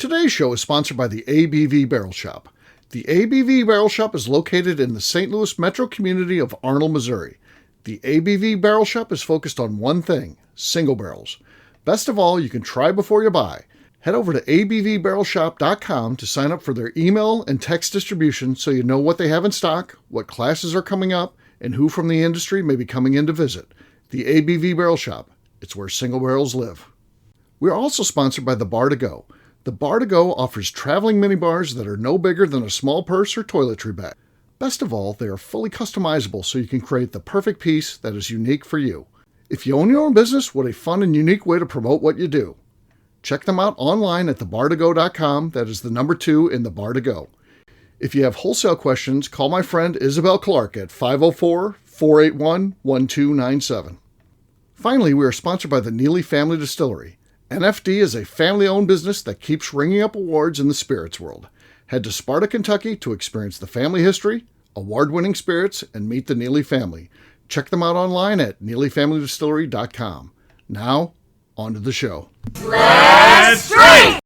Today's show is sponsored by the ABV Barrel Shop. The ABV Barrel Shop is located in the St. Louis metro community of Arnold, Missouri. The ABV Barrel Shop is focused on one thing: single barrels. Best of all, you can try before you buy. Head over to abvbarrelshop.com to sign up for their email and text distribution so you know what they have in stock, what classes are coming up, and who from the industry may be coming in to visit. The ABV Barrel Shop. It's where single barrels live. We are also sponsored by the Bar to Go. The Bar to Go offers traveling minibars that are no bigger than a small purse or toiletry bag. Best of all, they are fully customizable so you can create the perfect piece that is unique for you. If you own your own business, what a fun and unique way to promote what you do. Check them out online at thebar2go.com. That is the number 2 in the Bar to Go. If you have wholesale questions, call my friend Isabel Clark at 504-481-1297. Finally, we are sponsored by the Neely Family Distillery. NFD is a family-owned business that keeps ringing up awards in the spirits world. Head to Sparta, Kentucky to experience the family history, award-winning spirits, and meet the Neely family. Check them out online at neelyfamilydistillery.com. Now, on to the show. Let's drink!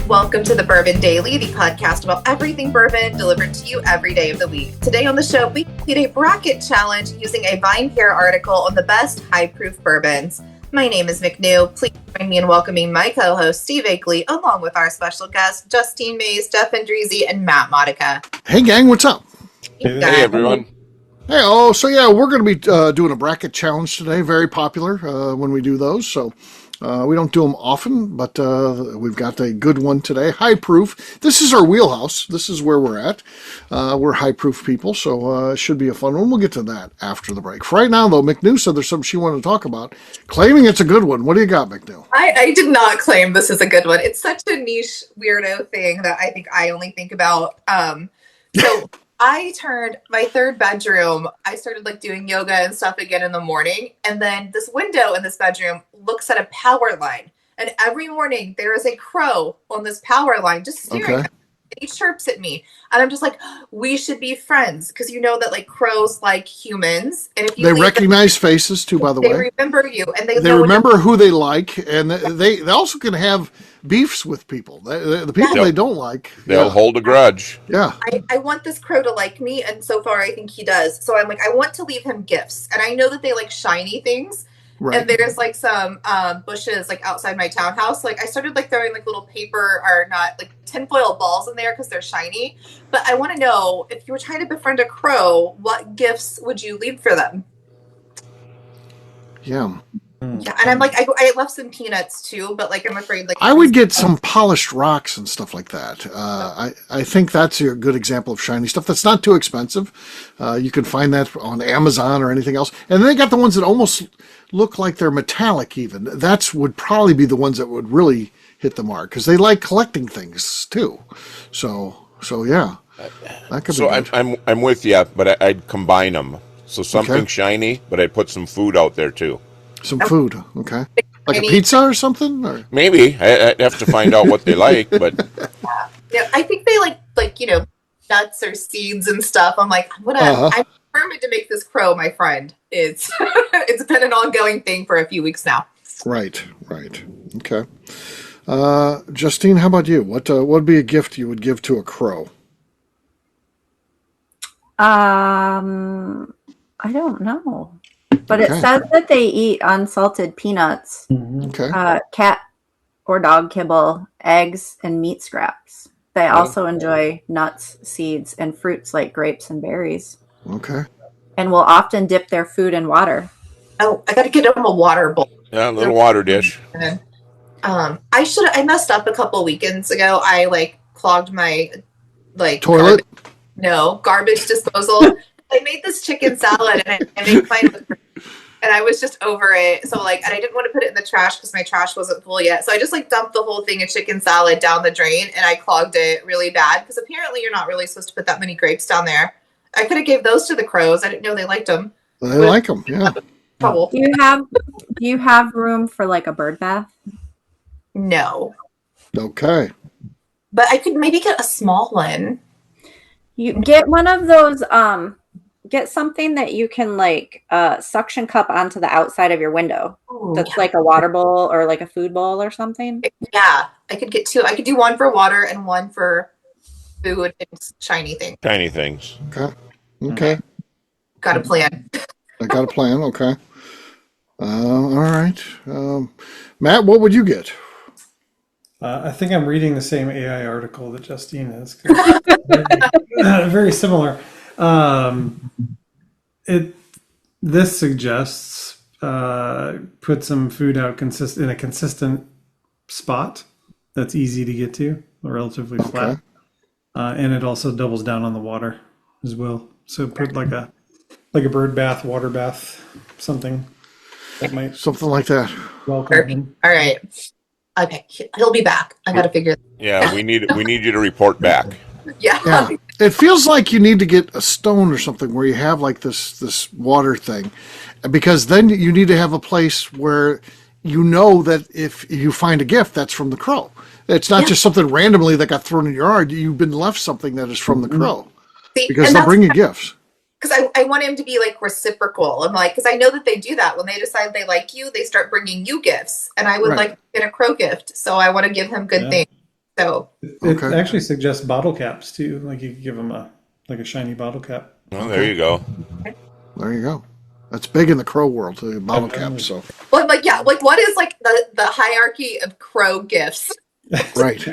Welcome to the Bourbon Daily, the podcast about everything bourbon delivered to you every day of the week. Today on the show, we did a bracket challenge using a Vine Pair article on the best high-proof bourbons. My name is McNew. Please join me in welcoming my co-host, Steve Akeley, along with our special guests, Justine Mays, Jeff Andrezzi, and Matt Modica. Hey, gang, what's up? Hey, everyone. Hey, so we're going to be doing a bracket challenge today. Very popular when we do those, so... we don't do them often, but we've got a good one today. High proof. This is our wheelhouse. This is where we're at. We're high proof people, so it should be a fun one. We'll get to that after the break. For right now, though, McNew said there's something she wanted to talk about, claiming it's a good one. What do you got, McNew? I did not claim this is a good one. It's such a niche, weirdo thing that I think I only think about. So I turned my third bedroom. I started doing yoga and stuff again in the morning. And then this window in this bedroom looks at a power line. And every morning there is a crow on this power line just staring at me. And he chirps at me. And I'm just like, we should be friends. Because you know that crows like humans. And if you they recognize faces too, by the way. They remember you. And they remember who they like. And they also can have beefs with people. The people they don't like. They'll hold a grudge. Yeah. I want this crow to like me. And so far I think he does. So I'm like, I want to leave him gifts. And I know that they like shiny things. Right. And there's some bushes outside my townhouse. I started throwing little paper or not tinfoil balls in there because they're shiny. But I want to know, if you were trying to befriend a crow, what gifts would you leave for them? Yeah. Yeah, and I'm I left some peanuts too, but I'm afraid I would get some polished rocks and stuff like that. I think that's a good example of shiny stuff. That's not too expensive. You can find that on Amazon or anything else. And then they got the ones that almost look like they're metallic even. That's would probably be the ones that would really hit the mark because they like collecting things too. So yeah, that could be good. I'm with you, but I'd combine them. So something shiny, but I'd put some food out there too. Some food, okay. Like a pizza or something? Or? Maybe. I'd have to find out what they like, but... Yeah, I think they like nuts or seeds and stuff. I'm I'm determined to make this crow my friend. It's been an ongoing thing for a few weeks now. Right. Okay. Justine, how about you? What would be a gift you would give to a crow? I don't know. But it says that they eat unsalted peanuts, cat or dog kibble, eggs, and meat scraps. They also enjoy nuts, seeds, and fruits like grapes and berries. Okay. And will often dip their food in water. Oh, I got to get them a water bowl. Yeah, a little water dish. I messed up a couple weekends ago. I clogged my toilet. Garbage disposal. I made this chicken salad and I made mine with, and I was just over it. So and I didn't want to put it in the trash because my trash wasn't full yet. So I just dumped the whole thing of chicken salad down the drain and I clogged it really bad because apparently you're not really supposed to put that many grapes down there. I could have gave those to the crows. I didn't know they liked them. They like them, yeah. Trouble. Do you have room for like a bird bath? No. Okay. But I could maybe get a small one. You get one of those, get something that you can like suction cup onto the outside of your window. Ooh, That's like a water bowl or like a food bowl or something. Yeah, I could get two. I could do one for water and one for food and shiny things. Tiny things. Okay. Got a plan. I got a plan. Okay. All right. Matt, what would you get? I think I'm reading the same AI article that Justine is. Very similar. This suggests put some food out in a consistent spot that's easy to get to, relatively flat, and it also doubles down on the water as well. So put like a bird bath, water bath, something like that. welcome him. All right. Okay, he'll be back. I got to figure. Yeah, we need you to report back. Yeah. It feels like you need to get a stone or something where you have like this water thing, because then you need to have a place where you know that if you find a gift, that's from the crow. It's not just something randomly that got thrown in your yard. You've been left something that is from the crow. See, because they'll bring you gifts. Because I want him to be like reciprocal. I'm like, because I know that they do that when they decide they like you, they start bringing you gifts, and I would like to get a crow gift, so I want to give him good things. So it actually suggests bottle caps too. Like you could give him a shiny bottle cap. Oh, there you go. There you go. That's big in the crow world, the bottle cap. So, well, I'm like, yeah, like what is like the hierarchy of crow gifts? Right.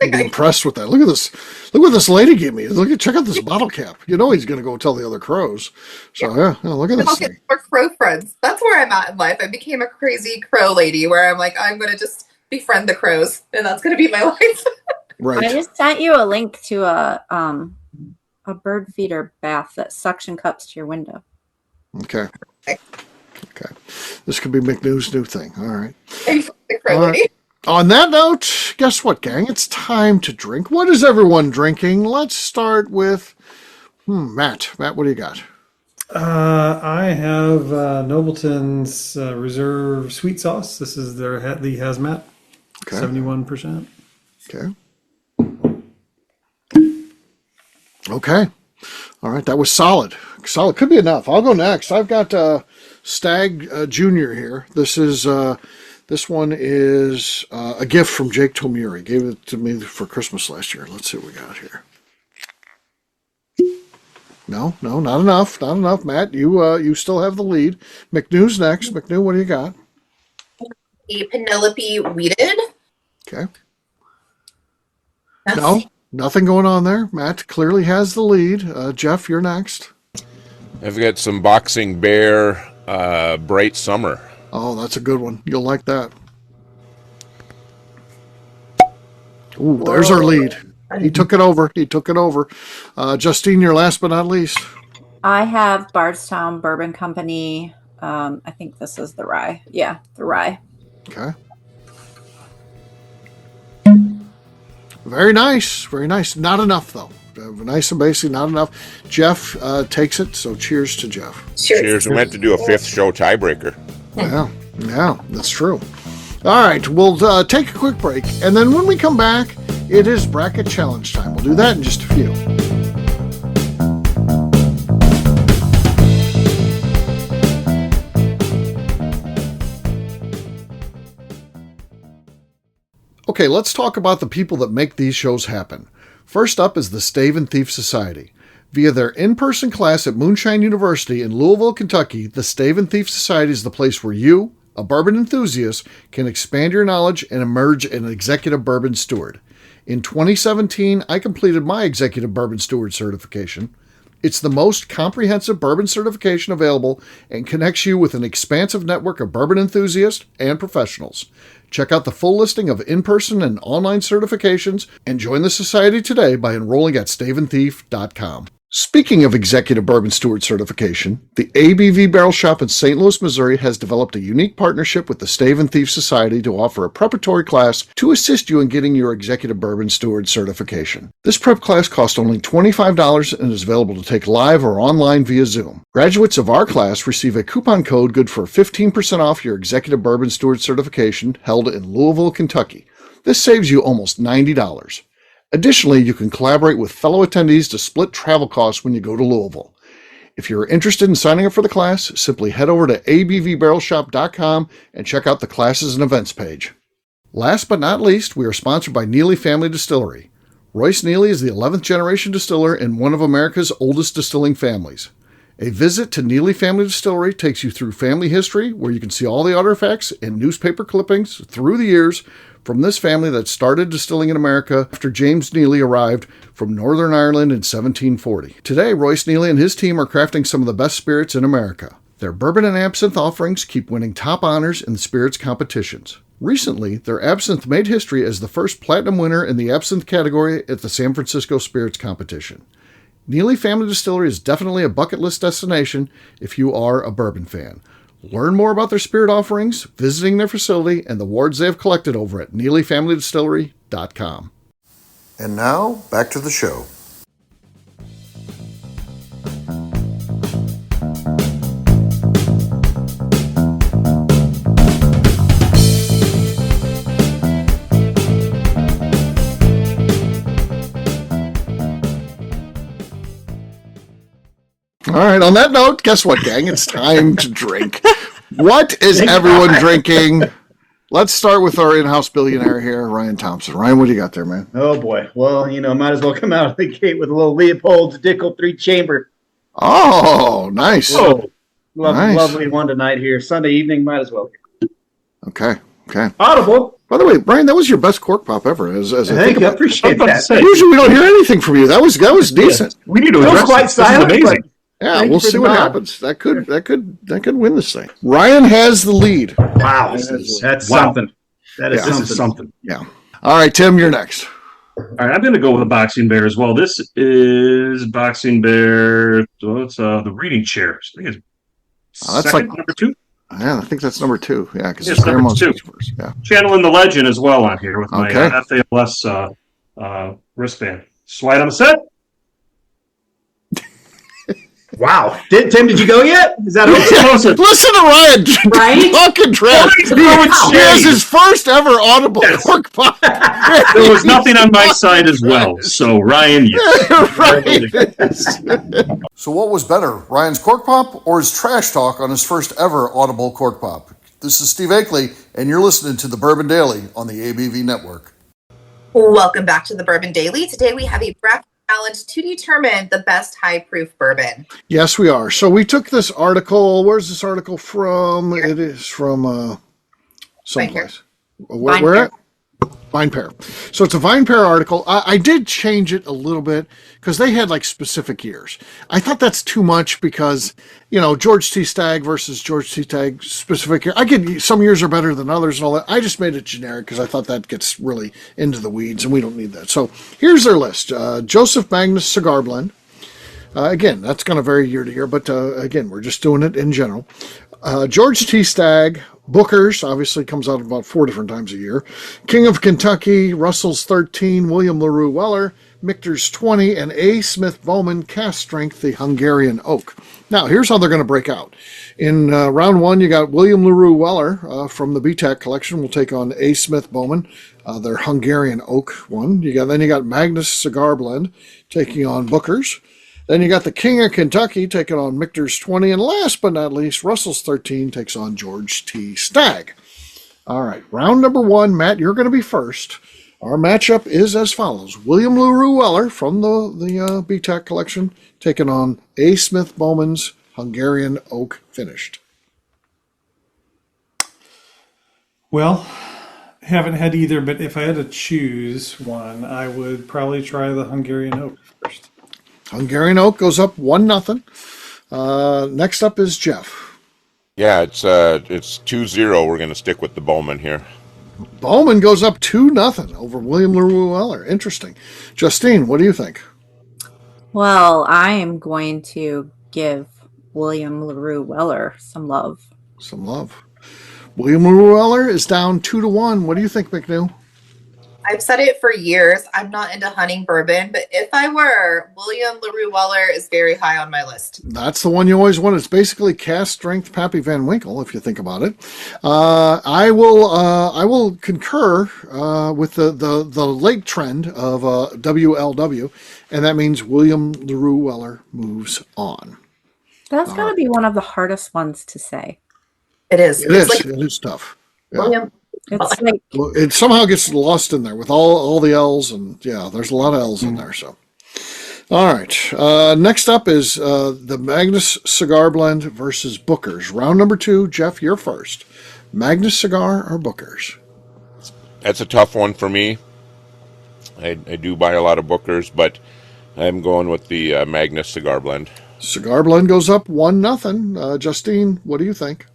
I'd be impressed with that. Look at this. Look what this lady gave me. Check out this bottle cap. You know he's going to go tell the other crows. So yeah, look at this thing. More crow friends. That's where I'm at in life. I became a crazy crow lady where I'm like, I'm going to just befriend the crows, and that's going to be my life. Right. I just sent you a link to a bird feeder bath that suction cups to your window. Okay. This could be McNew's new thing. All right. The crow lady. On that note, guess what, gang? It's time to drink. What is everyone drinking? Let's start with Matt. Matt, what do you got? I have Nobleton's Reserve Sweet Sauce. This is the hazmat. 71%. Okay. All right, that was solid. Solid. Could be enough. I'll go next. I've got Stag Junior here. This one is a gift from Jake Tomuri. Gave it to me for Christmas last year. Let's see what we got here. No, not enough. Not enough. Matt, you still have the lead. McNew's next. McNew, what do you got? A Penelope Weeded. Okay. No, nothing going on there. Matt clearly has the lead. Jeff, you're next. I've got some Boxing Bear Bright Summer. Oh, that's a good one. You'll like that. Ooh, there's our lead. He took it over. Justine, you're last but not least. I have Bardstown Bourbon Company. I think this is the rye. Yeah, the rye. Okay. Very nice. Very nice. Not enough, though. Nice and basic, not enough. Jeff takes it, so cheers to Jeff. Cheers. We meant to do a fifth show tiebreaker. Yeah, that's true. All right, we'll take a quick break, and then when we come back, it is bracket challenge time. We'll do that in just a few. Okay, let's talk about the people that make these shows happen. First up is the Stave and Thief Society. Via their in-person class at Moonshine University in Louisville, Kentucky, the Stave and Thief Society is the place where you, a bourbon enthusiast, can expand your knowledge and emerge an executive bourbon steward. In 2017, I completed my executive bourbon steward certification. It's the most comprehensive bourbon certification available and connects you with an expansive network of bourbon enthusiasts and professionals. Check out the full listing of in-person and online certifications and join the society today by enrolling at staveandthief.com. Speaking of Executive Bourbon Steward certification, the ABV Barrel Shop in St. Louis, Missouri has developed a unique partnership with the Stave and Thief Society to offer a preparatory class to assist you in getting your Executive Bourbon Steward certification. This prep class costs only $25 and is available to take live or online via Zoom. Graduates of our class receive a coupon code good for 15% off your Executive Bourbon Steward certification held in Louisville, Kentucky. This saves you almost $90. Additionally, you can collaborate with fellow attendees to split travel costs when you go to Louisville. If you're interested in signing up for the class, simply head over to abvbarrelshop.com and check out the classes and events page. Last but not least, we are sponsored by Neely Family Distillery. Royce Neely is the 11th generation distiller in one of America's oldest distilling families. A visit to Neely Family Distillery takes you through family history, where you can see all the artifacts and newspaper clippings through the years from this family that started distilling in America after James Neely arrived from Northern Ireland in 1740. Today, Royce Neely and his team are crafting some of the best spirits in America. Their bourbon and absinthe offerings keep winning top honors in the spirits competitions. Recently, their absinthe made history as the first platinum winner in the absinthe category at the San Francisco Spirits Competition. Neely Family Distillery is definitely a bucket list destination if you are a bourbon fan. Learn more about their spirit offerings, visiting their facility, and the awards they have collected over at NeelyFamilyDistillery.com. And now, back to the show. All right, on that note, guess what, gang? It's time to drink. What is everyone drinking? Let's start with our in-house billionaire here, Ryan Thompson. Ryan, what do you got there, man? Oh, boy. Well, might as well come out of the gate with a little Leopold's Dickel 3-chamber. Oh, nice. Oh, lovely one tonight here. Sunday evening, might as well. Okay. Audible. By the way, Brian, that was your best cork pop ever. Thank you. I appreciate that. Usually we don't hear anything from you. That was decent. We need to address quite this. This is amazing. Yeah, we'll see what happens. That could win this thing. Ryan has the lead. Wow, that's something. This is something. Yeah. All right, Tim, you're next. All right, I'm going to go with a Boxing Bear as well. This is Boxing Bear. So it's the reading chair. I think it's second, number 2. Yeah, I think that's number 2. Yeah, because it's number 2. Yeah. Channeling the legend as well on here with my FALS wristband. Slide on the set. Wow. Tim, did you go yet? Is that okay? Listen to Ryan. Right? Fucking trash. He has his first ever audible cork pop. There was nothing on my side as well. So, Ryan, yes. Right. So what was better, Ryan's cork pop or his trash talk on his first ever audible cork pop? This is Steve Akeley, and you're listening to the Bourbon Daily on the ABV Network. Welcome back to the Bourbon Daily. Today we have a breakfast challenge to determine the best high proof bourbon. Yes, we are. So we took this article. Where's this article from? It is from someplace. Where at? Vine Pair. So it's a Vine Pair article. I did change it a little bit because they had like specific years. I thought that's too much because, George T. Stagg versus George T. Stagg specific year. I get some years are better than others and all that. I just made it generic because I thought that gets really into the weeds and we don't need that. So here's their list. Joseph Magnus Cigar Blend. Again, that's going to vary year to year, but again, we're just doing it in general. George T. Stagg, Booker's, obviously comes out about 4 different times a year. King of Kentucky, Russell's 13, William LaRue Weller, Michter's 20, and A. Smith Bowman Cast Strength, the Hungarian Oak. Now, here's how they're going to break out. In round 1, you got William LaRue Weller from the BTAC collection. Will take on A. Smith Bowman, their Hungarian Oak one. Then you got Magnus Cigar Blend taking on Booker's. Then you got the King of Kentucky taking on Michter's 20. And last but not least, Russell's 13 takes on George T. Stagg. All right, round number 1. Matt, you're going to be first. Our matchup is as follows. William LaRue Weller from the BTAC collection taking on A. Smith Bowman's Hungarian Oak Finished. Well, haven't had either, but if I had to choose one, I would probably try the Hungarian Oak first. Hungarian Oak goes up 1-0. Next up is Jeff. Yeah, it's 2-0. We're going to stick with the Bowman here. Bowman goes up 2-0 over William LaRue Weller. Interesting. Justine, what do you think? Well, I am going to give William LaRue Weller some love. Some love. William LaRue Weller is down 2-1. What do you think, McNew? I've said it for years. I'm not into hunting bourbon, but if I were, William LaRue Weller is very high on my list. That's the one you always want. It's basically cast strength Pappy Van Winkle, if you think about it. I will concur with the lake trend of WLW, and that means William LaRue Weller moves on. That's got to be one of the hardest ones to say. It is. It is tough. Yeah. William. It's like It somehow gets lost in there with all the L's, and yeah, there's a lot of L's in there. So, all right. Next up is the Magnus Cigar Blend versus Booker's. Round number 2. Jeff, you're first. Magnus Cigar or Booker's? That's a tough one for me. I do buy a lot of Booker's, but I'm going with the Magnus Cigar Blend. Cigar Blend goes up 1-0. Justine, what do you think?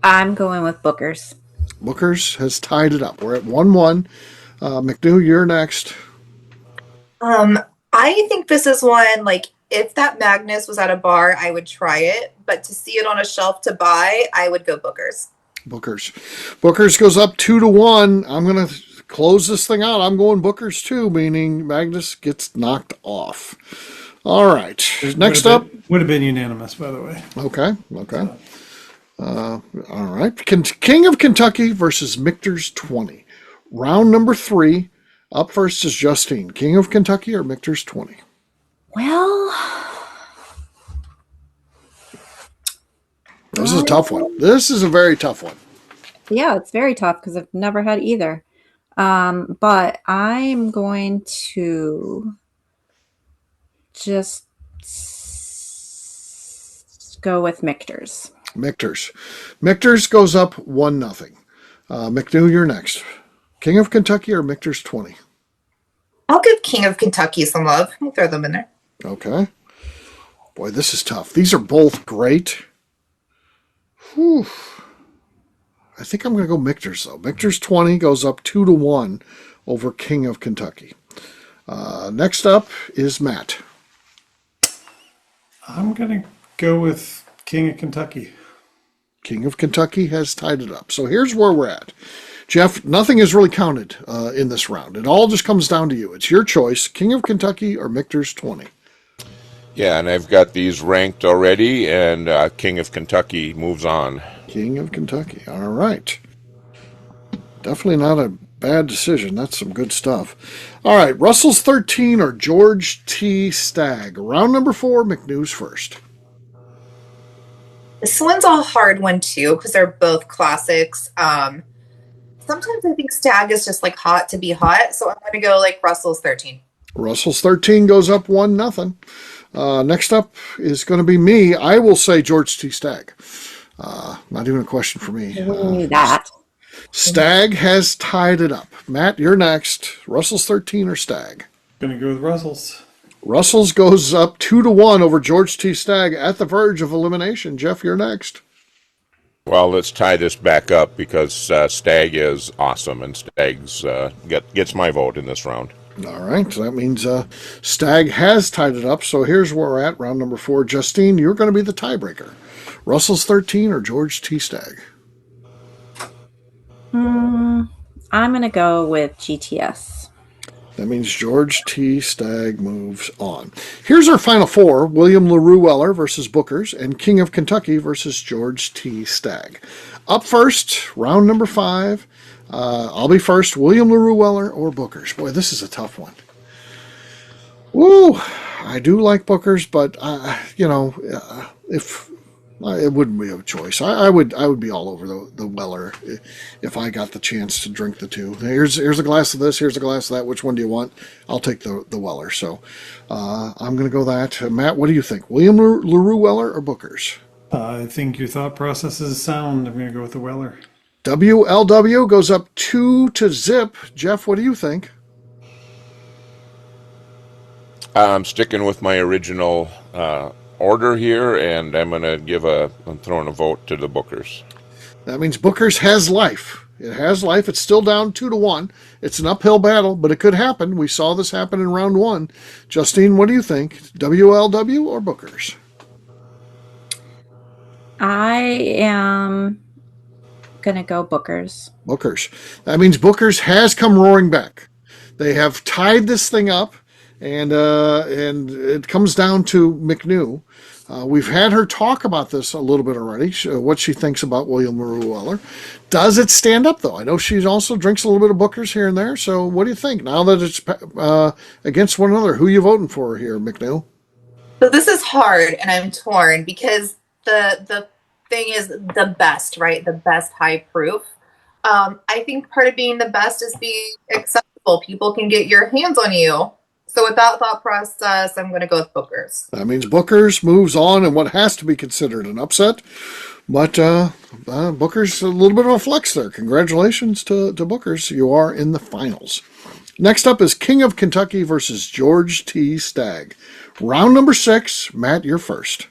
I'm going with Booker's. Booker's has tied it up. We're at 1-1. McNew, you're next. I think this is one, like, if that Magnus was at a bar, I would try it. But to see it on a shelf to buy, I would go Booker's. Booker's goes up 2-1. I'm going to close this thing out. I'm going Booker's too, meaning Magnus gets knocked off. All right. Next up. Would have been unanimous, by the way. Okay. All right. King of Kentucky versus Michter's 20. Round number 3. Up first is Justine. King of Kentucky or Michter's 20? Well, this is a tough one. This is a very tough one. Yeah, it's very tough because I've never had either. But I'm going to just go with Michter's. Michter's goes up 1-0. McNew, you're next. King of Kentucky or Michter's 20? I'll give King of Kentucky some love. I'll throw them in there. Okay. Boy, this is tough. These are both great. Whew. I think I'm going to go Michter's, though. Michter's 20 goes up 2-1 over King of Kentucky. Next up is Matt. I'm going to go with King of Kentucky. King of Kentucky has tied it up. So here's where we're at. Jeff, nothing is really counted in this round. It all just comes down to you. It's your choice, King of Kentucky or Michter's 20. Yeah, and I've got these ranked already, and King of Kentucky moves on. King of Kentucky. All right. Definitely not a bad decision. That's some good stuff. All right, Russell's 13 or George T. Stagg. Round number 4, McNew's first. This one's a hard one, too, because they're both classics. Sometimes I think Stagg is just, like, hot to be hot, so I'm going to go, like, Russell's 13. Russell's 13 goes up 1-0. Next up is going to be me. I will say George T. Stagg. Not even a question for me. That. Stagg has tied it up. Matt, you're next. Russell's 13 or Stagg? Going to go with Russell's. Russell's goes up 2-1 over George T. Stagg at the verge of elimination. Jeff, you're next. Well, let's tie this back up because Stagg is awesome, and Stagg's gets my vote in this round. All right, so that means Stagg has tied it up. So here's where we're at, round number 4. Justine, you're going to be the tiebreaker. Russell's 13 or George T. Stagg? I'm going to go with GTS. That means George T. Stagg moves on. Here's our final 4. William LaRue Weller versus Booker's and King of Kentucky versus George T. Stagg. Up first, round number 5. I'll be first. William LaRue Weller or Booker's? Boy, this is a tough one. Woo! I do like Booker's, but, if it wouldn't be a choice. I would be all over the Weller if I got the chance to drink the two. Here's a glass of this. Here's a glass of that. Which one do you want? I'll take the Weller. So I'm going to go that. Matt, what do you think? William LaRue Weller or Booker's? I think your thought process is sound. I'm going to go with the Weller. WLW goes up 2-0. Jeff, what do you think? I'm sticking with my original order here, and I'm throwing a vote to the Bookers. That means Booker's has life. It has life. It's still down 2-1. It's an uphill battle, but it could happen. We saw this happen in round 1. Justine, what do you think? WLW or Booker's? I am gonna go Booker's. Booker's. That means Booker's has come roaring back. They have tied this thing up, and it comes down to McNew. We've had her talk about this a little bit already, what she thinks about William LaRue Weller. Does it stand up, though? I know she also drinks a little bit of Booker's here and there, so what do you think? Now that it's against one another, who are you voting for here, McNeil? So this is hard, and I'm torn because the thing is the best, right? The best high proof. I think part of being the best is being accessible. People can get your hands on you. So with that thought process, I'm going to go with Booker's. That means Booker's moves on in what has to be considered an upset. But Booker's a little bit of a flex there. Congratulations to Booker's. You are in the finals. Next up is King of Kentucky versus George T. Stagg. Round number 6. Matt, you're first.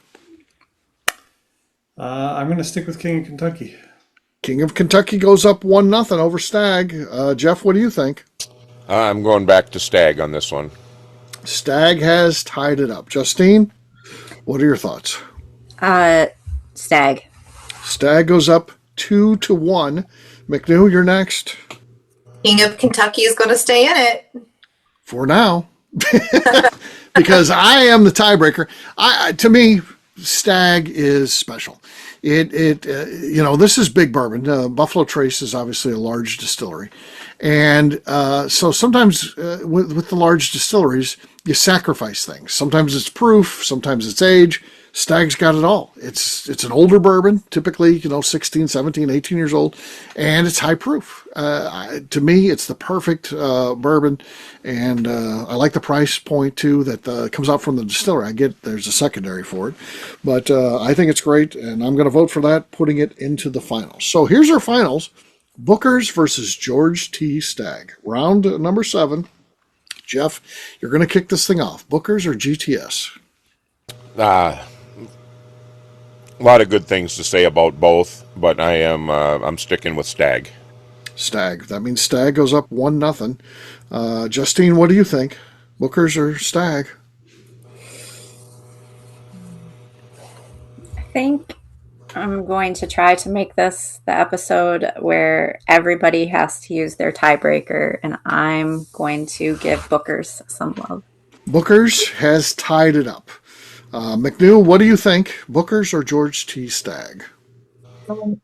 I'm going to stick with King of Kentucky. King of Kentucky goes up 1-0 over Stagg. Jeff, what do you think? I'm going back to Stagg on this one. Stagg has tied it up. Justine, what are your thoughts? Stagg. Stagg goes up 2-1. McNew, you're next. King of Kentucky is going to stay in it. For now. Because I am the tiebreaker. To me, Stagg is special. This is big bourbon. Buffalo Trace is obviously a large distillery. And so sometimes with the large distilleries, you sacrifice things. Sometimes it's proof, sometimes it's age. Stagg's got it all. It's an older bourbon, typically, 16, 17, 18 years old, and it's high proof. To me, it's the perfect bourbon, and I like the price point, too, that comes out from the distillery. I get there's a secondary for it, but I think it's great, and I'm going to vote for that, putting it into the finals. So here's our finals. Booker's versus George T. Stagg. Round number 7. Jeff, you're going to kick this thing off. Booker's or GTS? A lot of good things to say about both, but I'm sticking with Stagg. Stagg. That means Stagg goes up 1-0. Justine, what do you think? Booker's or Stagg? I think I'm going to try to make this the episode where everybody has to use their tiebreaker, and I'm going to give Booker's some love. Booker's has tied it up. McNeil, what do you think? Booker's or George T. Stagg? Kind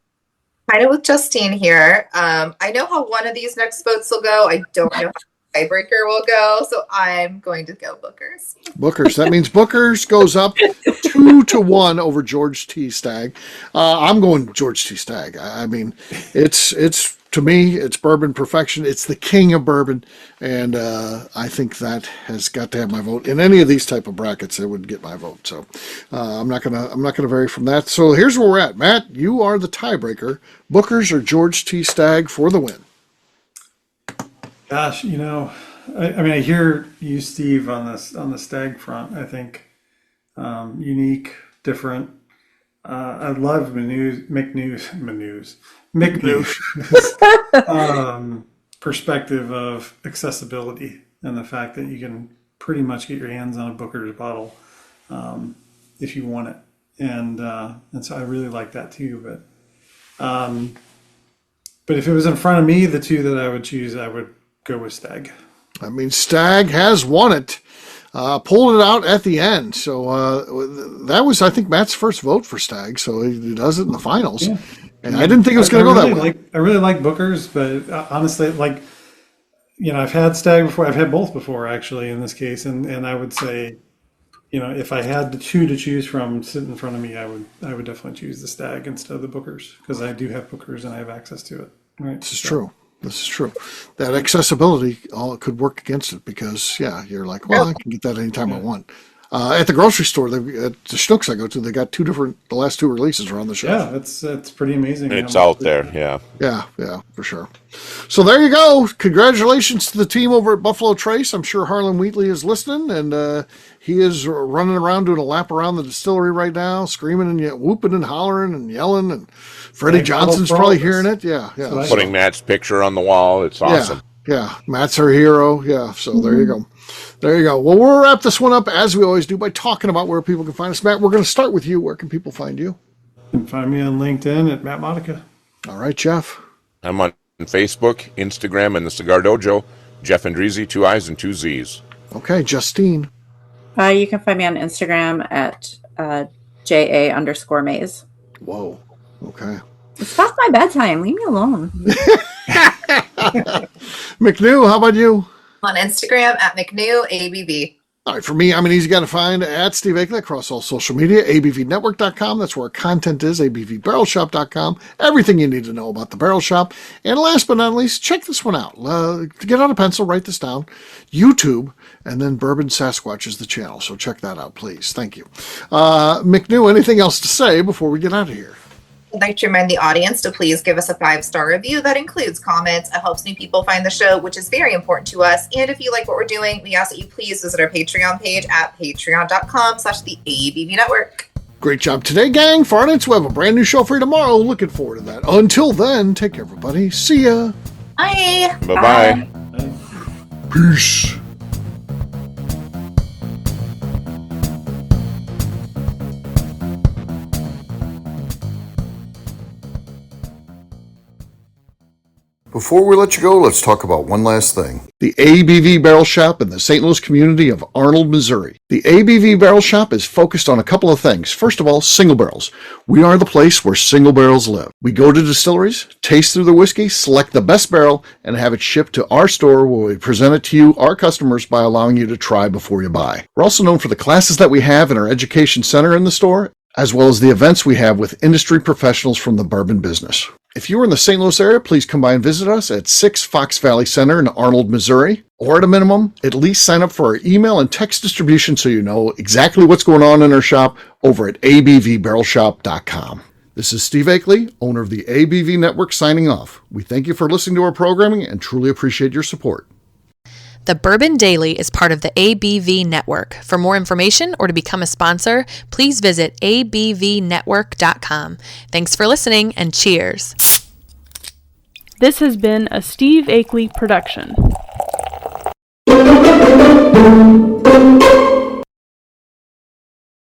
of with Justine here. I know how one of these next votes will go. I don't know how the tiebreaker will go, so I'm going to go Booker's. Booker's. That means Booker's goes up 2-1 over George T. Stagg. I'm going George T. Stagg. I mean, it's to me, it's bourbon perfection. It's the king of bourbon, and I think that has got to have my vote. In any of these type of brackets, it would get my vote. So I'm not gonna vary from that. So here's where we're at. Matt, you are the tiebreaker. Booker's or George T. Stagg for the win? Gosh, I hear you, Steve, on the Stagg front. I think unique, different. I love McNew's perspective of accessibility and the fact that you can pretty much get your hands on a Booker's bottle if you want it, and so I really like that too. But if it was in front of me, the two that I would choose, I would go with Stagg. I mean, Stagg has won it. Pulled it out at the end. So that was, I think, Matt's first vote for Stagg. So he does it in the finals. Yeah. And I didn't think it was going to go that way. I really like Booker's, but honestly, I've had Stagg before. I've had both before, actually, in this case. And I would say, if I had the two to choose from sit in front of me, I would definitely choose the Stagg instead of the Booker's, because I do have Booker's and I have access to it. Right? This is true. That accessibility could work against it because, you're like, well, I can get that anytime I want. At the grocery store, at the Schnucks I go to, they got the last two releases are on the shelf. Yeah, it's pretty amazing. It's out there, yeah. Yeah, for sure. So there you go. Congratulations to the team over at Buffalo Trace. I'm sure Harlan Wheatley is listening, and he is running around doing a lap around the distillery right now, screaming and whooping and hollering and yelling, and Freddie Johnson's probably hearing it. Yeah. Putting Matt's picture on the wall. It's awesome. Yeah, Matt's our hero. Yeah, so there you go. There you go. Well, we'll wrap this one up, as we always do, by talking about where people can find us. Matt, we're going to start with you. Where can people find you? You can find me on LinkedIn at Matt Monica. All right, Jeff. I'm on Facebook, Instagram, and the Cigar Dojo. Jeff Andreezy, 2 I's and 2 Z's. Okay, Justine. You can find me on Instagram at JA_Maze. Whoa. Okay. It's past my bedtime. Leave me alone. McNew, how about you? On Instagram at McNew ABV. All right, for me, I'm an easy guy to find at Steve Akeley across all social media, abvnetwork.com. That's where our content is, abvbarrelshop.com. Everything you need to know about the Barrel Shop. And last but not least, check this one out. Get out a pencil, write this down. YouTube, and then Bourbon Sasquatch is the channel. So check that out, please. Thank you. McNew, anything else to say before we get out of here? I'd like to remind the audience to please give us a 5-star review. That includes comments. It helps new people find the show, which is very important to us. And if you like what we're doing, we ask that you please visit our Patreon page at patreon.com/the ABV Network. Great job today, gang. For our audience, we'll have a brand new show for you tomorrow. Looking forward to that. Until then, take care, everybody. See ya. Bye. Bye-bye. Peace. Before we let you go, let's talk about one last thing. The ABV Barrel Shop in the St. Louis community of Arnold, Missouri. The ABV Barrel Shop is focused on a couple of things. First of all, single barrels. We are the place where single barrels live. We go to distilleries, taste through the whiskey, select the best barrel, and have it shipped to our store where we present it to you, our customers, by allowing you to try before you buy. We're also known for the classes that we have in our education center in the store, as well as the events we have with industry professionals from the bourbon business. If you're in the St. Louis area, please come by and visit us at 6 Fox Valley Center in Arnold, Missouri. Or at a minimum, at least sign up for our email and text distribution so you know exactly what's going on in our shop over at abvbarrelshop.com. This is Steve Akeley, owner of the ABV Network, signing off. We thank you for listening to our programming and truly appreciate your support. The Bourbon Daily is part of the ABV Network. For more information or to become a sponsor, please visit abvnetwork.com. Thanks for listening and cheers. This has been a Steve Akeley production.